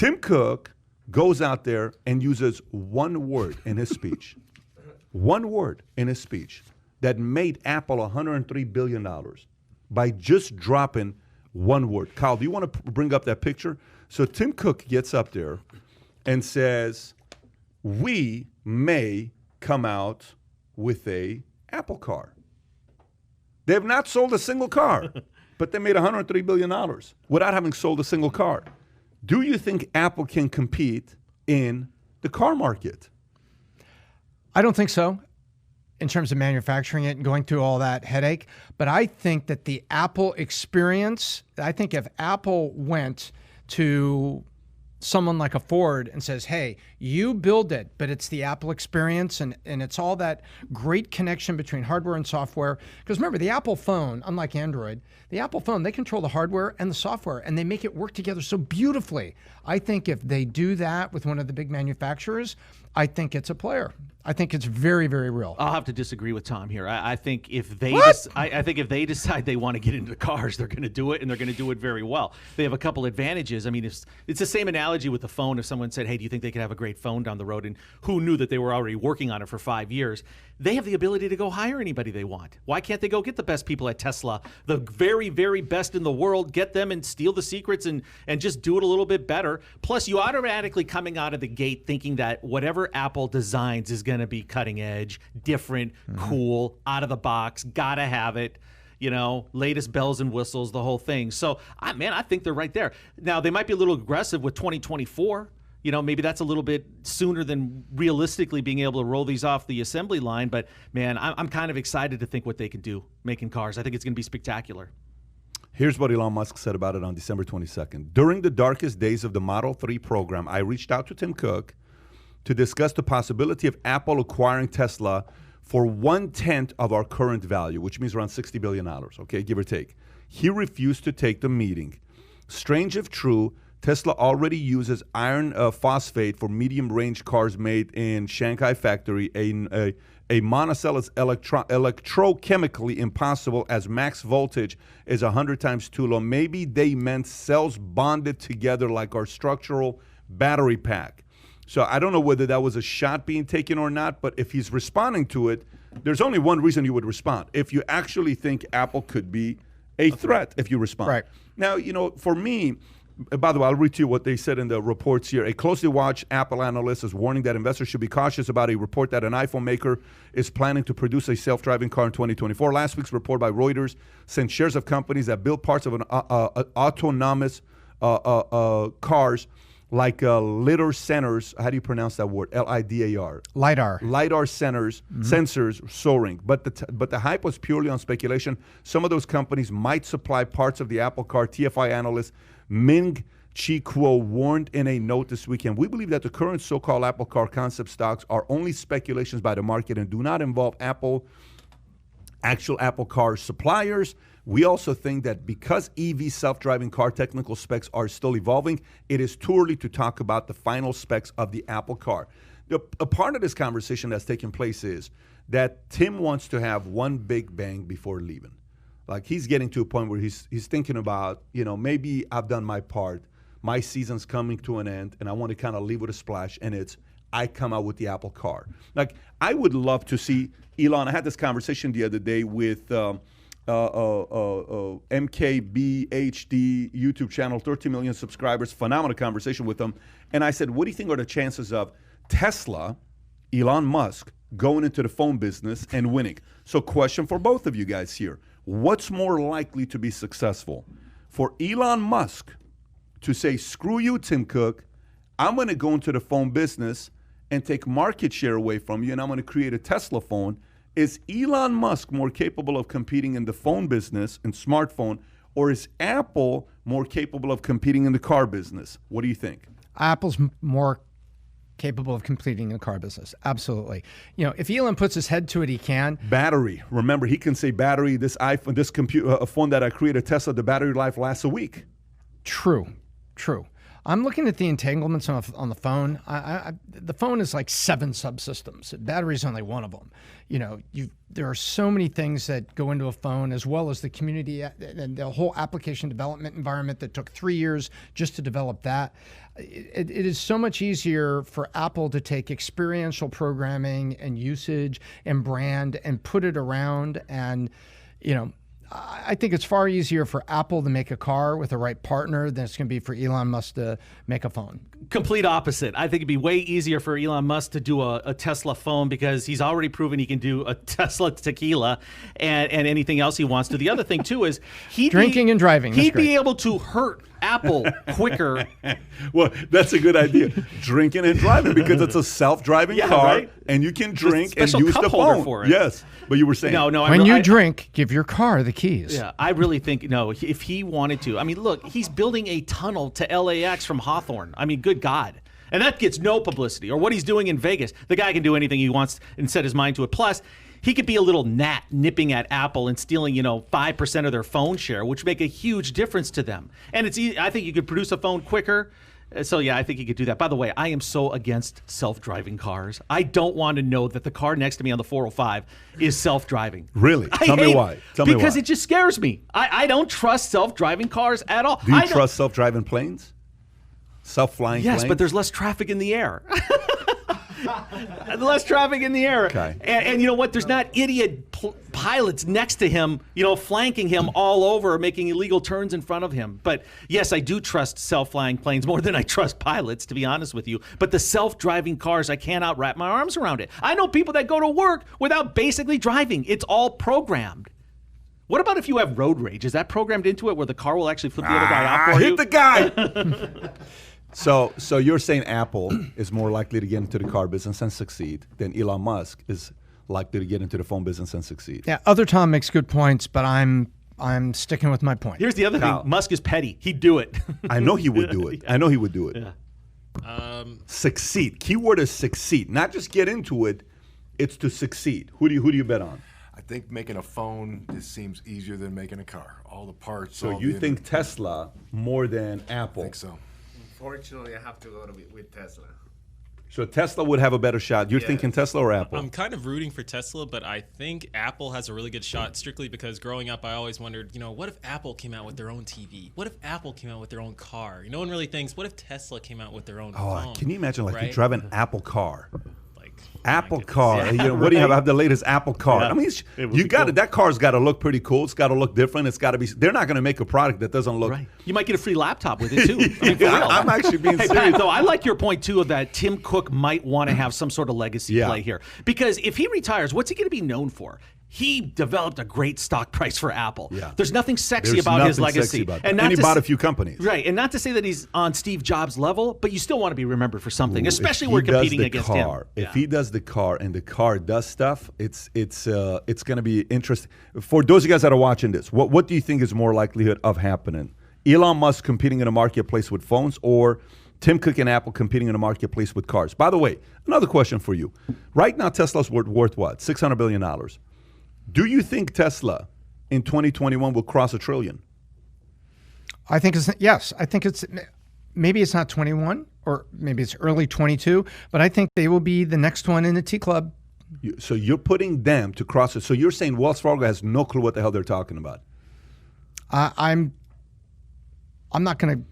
Tim Cook goes out there and uses one word in his speech, one word in his speech that made Apple $103 billion by just dropping one word. Kyle, do you want to bring up that picture? So Tim Cook gets up there and says, we may come out with a Apple car. They have not sold a single car, but they made $103 billion without having sold a single car. Do you think Apple can compete in the car market? I don't think so in terms of manufacturing it and going through all that headache. But I think that the Apple experience, I think if Apple went to someone like a Ford and says, hey, you build it, but it's the Apple experience and it's all that great connection between hardware and software. Because remember, the Apple phone, unlike Android, the Apple phone, they control the hardware and the software and they make it work together so beautifully. I think if they do that with one of the big manufacturers, I think it's a player. I think it's very, very real. I'll have to disagree with Tom here. I think if they, I think if they decide they want to get into the cars, they're going to do it, and they're going to do it very well. They have a couple advantages. I mean, it's the same analogy with the phone. If someone said, "Hey, do you think they could have a great phone down the road?" and who knew that they were already working on it for 5 years? They have the ability to go hire anybody they want. Why can't they go get the best people at Tesla, the very, very best in the world, get them and steal the secrets and just do it a little bit better? Plus, you automatically coming out of the gate thinking that whatever Apple designs is going to be cutting edge, different, cool, out of the box, gotta have it, you know, latest bells and whistles, the whole thing. So, I think they're right there. Now, they might be a little aggressive with 2024. You know, maybe that's a little bit sooner than realistically being able to roll these off the assembly line. But, man, I'm kind of excited to think what they can do making cars. I think it's going to be spectacular. Here's what Elon Musk said about it on December 22nd. During the darkest days of the Model 3 program, I reached out to Tim Cook to discuss the possibility of Apple acquiring Tesla for 1/10 of our current value, which means around $60 billion, okay, give or take. He refused to take the meeting. Strange if true, Tesla already uses iron phosphate for medium-range cars made in Shanghai factory. A monocell is electrochemically impossible as max voltage is 100 times too low. Maybe they meant cells bonded together like our structural battery pack. So I don't know whether that was a shot being taken or not, but if he's responding to it, there's only one reason you would respond. If you actually think Apple could be a threat, if you respond. Right. Now, you know, for me, by the way, I'll read to you what they said in the reports here. A closely watched Apple analyst is warning that investors should be cautious about a report that an iPhone maker is planning to produce a self-driving car in 2024. Last week's report by Reuters sent shares of companies that build parts of an autonomous cars like lidar centers. How do you pronounce that word? L-I-D-A-R. LiDAR. LiDAR sensors soaring. But the hype was purely on speculation. Some of those companies might supply parts of the Apple car. TFI analyst Ming Chi Kuo warned in a note this weekend, we believe that the current so-called Apple car concept stocks are only speculations by the market and do not involve actual Apple car suppliers. We also think that because EV self-driving car technical specs are still evolving, it is too early to talk about the final specs of the Apple car. A part of this conversation that's taking place is that Tim wants to have one big bang before leaving. Like he's getting to a point where he's thinking about, you know, maybe I've done my part. My season's coming to an end, and I want to kind of leave with a splash, and it's I come out with the Apple car. Like, I would love to see Elon. I had this conversation the other day with MKBHD YouTube channel, 13 million subscribers, phenomenal conversation with them. And I said, what do you think are the chances of Tesla, Elon Musk, going into the phone business and winning? So question for both of you guys here. What's more likely to be successful? For Elon Musk to say, screw you, Tim Cook, I'm going to go into the phone business and take market share away from you, and I'm going to create a Tesla phone. Is Elon Musk more capable of competing in the phone business and smartphone, or is Apple more capable of competing in the car business? What do you think? Apple's more capable of competing in the car business. Absolutely. You know, if Elon puts his head to it, he can. Battery. Remember, he can say battery, this iPhone, this phone that I created, Tesla, the battery life lasts a week. True. I'm looking at the entanglements on the phone. The phone is like 7 subsystems. Battery's only one of them. You know, there are so many things that go into a phone, as well as the community and the whole application development environment that took 3 years just to develop that. It is so much easier for Apple to take experiential programming and usage and brand and put it around. And, you know, I think it's far easier for Apple to make a car with the right partner than it's going to be for Elon Musk to make a phone. Complete opposite. I think it'd be way easier for Elon Musk to do a Tesla phone because he's already proven he can do a Tesla tequila and anything else he wants to. The other thing, too, is drinking and driving. He'd be able to hurt Apple quicker. Well, that's a good idea. Drinking and driving, because it's a self-driving car, right? And you can drink and Special use cup the holder phone. for it. Yes, but you were saying No. When you drink, give your car the keys. Yeah, I really think if he wanted to. I mean, look, he's building a tunnel to LAX from Hawthorne. I mean, good God. And that gets no publicity. Or what he's doing in Vegas. The guy can do anything he wants and set his mind to it. Plus, he could be a little gnat nipping at Apple and stealing, 5% of their phone share, which make a huge difference to them. And it's easy. I think you could produce a phone quicker. So, yeah, I think he could do that. By the way, I am so against self-driving cars. I don't want to know that the car next to me on the 405 is self-driving. Really? Tell me why. Because it just scares me. I don't trust self-driving cars at all. Do you trust self-driving planes? Self-flying planes? Yes, but there's less traffic in the air. Less traffic in the air. Okay. And you know what? There's not idiot pilots next to him, flanking him all over, making illegal turns in front of him. But yes, I do trust self-flying planes more than I trust pilots, to be honest with you. But the self-driving cars, I cannot wrap my arms around it. I know people that go to work without basically driving. It's all programmed. What about if you have road rage? Is that programmed into it where the car will actually flip the other guy out for you? Hit the guy! So you're saying Apple is more likely to get into the car business and succeed than Elon Musk is likely to get into the phone business and succeed. Yeah, other Tom makes good points, but I'm sticking with my point. Here's the other thing. Musk is petty. He'd do it. I know he would do it. I know he would do it. Yeah. Succeed. Keyword is succeed. Not just get into it. It's to succeed. Who do you bet on? I think making a phone just seems easier than making a car. All the parts. So you think Tesla more than Apple? I think so. Unfortunately, I have to go with Tesla. So Tesla would have a better shot. You're thinking Tesla or Apple? I'm kind of rooting for Tesla, but I think Apple has a really good shot strictly because growing up, I always wondered, what if Apple came out with their own TV? What if Apple came out with their own car? No one really thinks, what if Tesla came out with their own phone? Can you imagine right? you drive an Apple car? Apple car. What do you have? I have the latest Apple car. Yeah. I mean, you got it. That car's got to look pretty cool. It's got to look different. It's got to be. They're not going to make a product that doesn't look. Right. You might get a free laptop with it too. I'm actually being serious. Pat, though, I like your point too of that Tim Cook might want to have some sort of legacy play here, because if he retires, what's he going to be known for? He developed a great stock price for Apple. Yeah. There's nothing sexy about his legacy. And he bought a few companies. Right. And not to say that he's on Steve Jobs' level, but you still want to be remembered for something, especially when we're competing against him. If he does the car and the car does stuff, it's going to be interesting. For those of you guys that are watching this, what do you think is more likelihood of happening? Elon Musk competing in a marketplace with phones, or Tim Cook and Apple competing in a marketplace with cars? By the way, another question for you. Right now, Tesla's worth what? $600 billion. Do you think Tesla in 2021 will cross $1 trillion? I think yes. I think maybe it's not 21 or maybe it's early 22, but I think they will be the next one in the T Club. So you're putting them to cross it. So you're saying Wells Fargo has no clue what the hell they're talking about? I'm not going to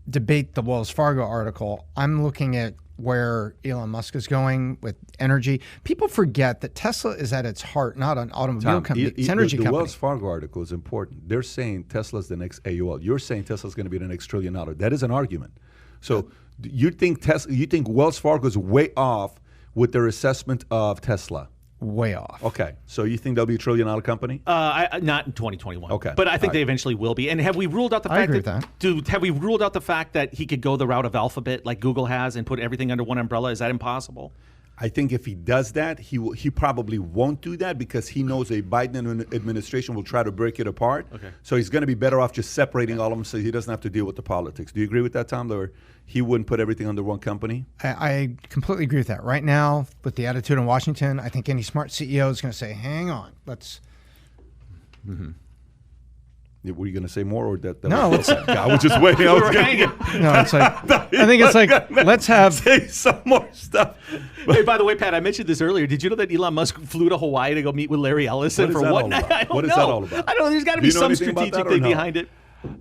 debate the Wells Fargo article. I'm looking at where Elon Musk is going with energy. People forget that Tesla is at its heart not an automobile company, it's an energy company. The Wells Fargo article is important. They're saying Tesla's the next AOL. You're saying Tesla's going to be the next $1 trillion. That is an argument. So you think Wells Fargo is way off with their assessment of Tesla? Way off. Okay, so you think they'll be $1 trillion company? Not in 2021. Okay, but I think they eventually will be. And have we ruled out the fact have we ruled out the fact that he could go the route of Alphabet like Google has and put everything under one umbrella? Is that impossible? I think if he does that, he probably won't do that because he knows a Biden administration will try to break it apart. Okay. So he's going to be better off just separating all of them so he doesn't have to deal with the politics. Do you agree with that, Tom? Or he wouldn't put everything under one company? I completely agree with that. Right now, with the attitude in Washington, I think any smart CEO is going to say, hang on, let's... Were you going to say more, or that? No, it's, I was just waiting. I was hanging. no, it's like I think it's like let's have say some more stuff. Hey, by the way, Pat, I mentioned this earlier. Did you know that Elon Musk flew to Hawaii to go meet with Larry Ellison What is for that what all night? about? I don't What is know. that all about? I don't know. There's got to Do be you know some anything about strategic that or thing no? behind it.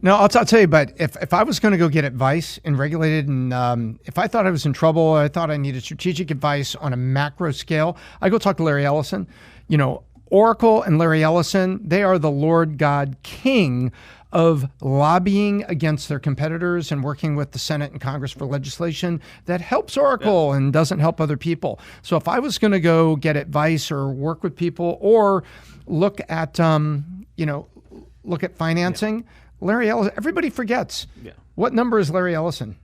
No, I'll tell you, but if I was going to go get advice and regulated, and if I thought I was in trouble, I thought I needed strategic advice on a macro scale, I go talk to Larry Ellison. You know, Oracle and Larry Ellison, they are the Lord God King of lobbying against their competitors and working with the Senate and Congress for legislation that helps Oracle and doesn't help other people. So if I was going to go get advice or work with people or look at, look at financing, Larry Ellison, everybody forgets. Yeah. What number is Larry Ellison?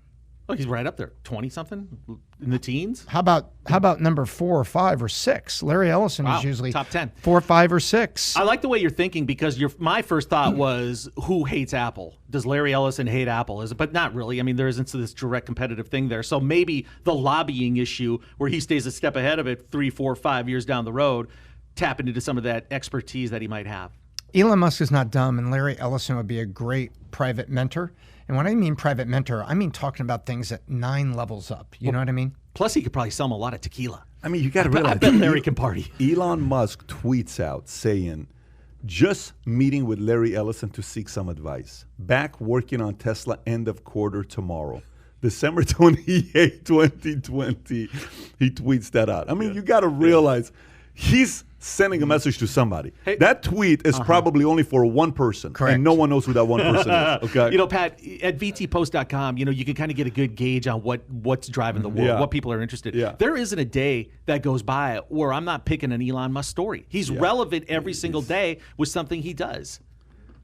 Oh, he's right up there, 20-something, in the teens. How about number 4 or 5 or 6? Larry Ellison Wow, is usually top 10. 4, 5, or 6. I like the way you're thinking because my first thought was, who hates Apple? Does Larry Ellison hate Apple? But not really. I mean, there isn't this direct competitive thing there. So maybe the lobbying issue where he stays a step ahead of it 3, 4, 5 years down the road, tapping into some of that expertise that he might have. Elon Musk is not dumb, and Larry Ellison would be a great private mentor. And when I mean private mentor, I mean talking about things at 9 levels up. You know what I mean? Plus, he could probably sell him a lot of tequila. I mean, you got to I realize. bet Larry can party. Elon Musk tweets out saying, just meeting with Larry Ellison to seek some advice. Back working on Tesla end of quarter tomorrow. December 28, 2020. He tweets that out. I mean, you got to realize he's sending a message to somebody. Hey. That tweet is probably only for one person. Correct. And no one knows who that one person is. Okay. You know, Pat, at vtpost.com, you can kind of get a good gauge on what's driving the world, Yeah. what people are interested in. Yeah. There isn't a day that goes by where I'm not picking an Elon Musk story. He's relevant every single day with something he does.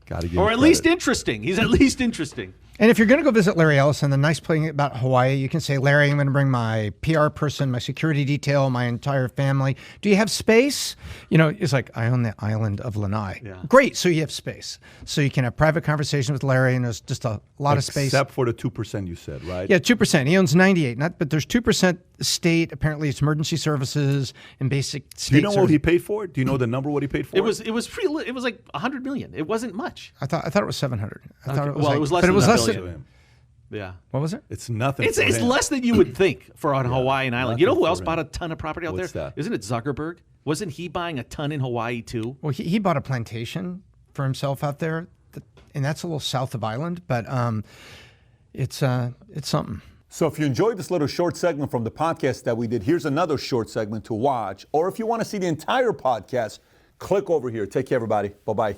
Gotta give Or him at least credit. interesting. He's at least interesting. And if you're going to go visit Larry Ellison, the nice thing about Hawaii, you can say, Larry, I'm going to bring my PR person, my security detail, my entire family. Do you have space? You know, it's like, I own the island of Lanai. Yeah. Great. So you have space. So you can have private conversation with Larry, and there's just a lot of space. Except for the 2% you said, right? Yeah, 2%. He owns 98, but there's 2% state. Apparently, it's emergency services and basic state Do you know what services. he paid for it? Do you know the number what he paid for It was pretty. It was like $100 million. It wasn't much. I thought it was 700. I thought it was Well, like, it was less but than it was a less billion. than, Yeah. what was it? It's nothing. It's for him. less than you would think for on Hawaiian Island. You know nothing who for else him. bought a ton of property out What's there? that? Isn't it Zuckerberg? Wasn't he buying a ton in Hawaii too? Well, he bought a plantation for himself out there, and that's a little south of Island, but it's something. So if you enjoyed this little short segment from the podcast that we did, here's another short segment to watch. Or if you want to see the entire podcast, click over here. Take care, everybody. Bye-bye.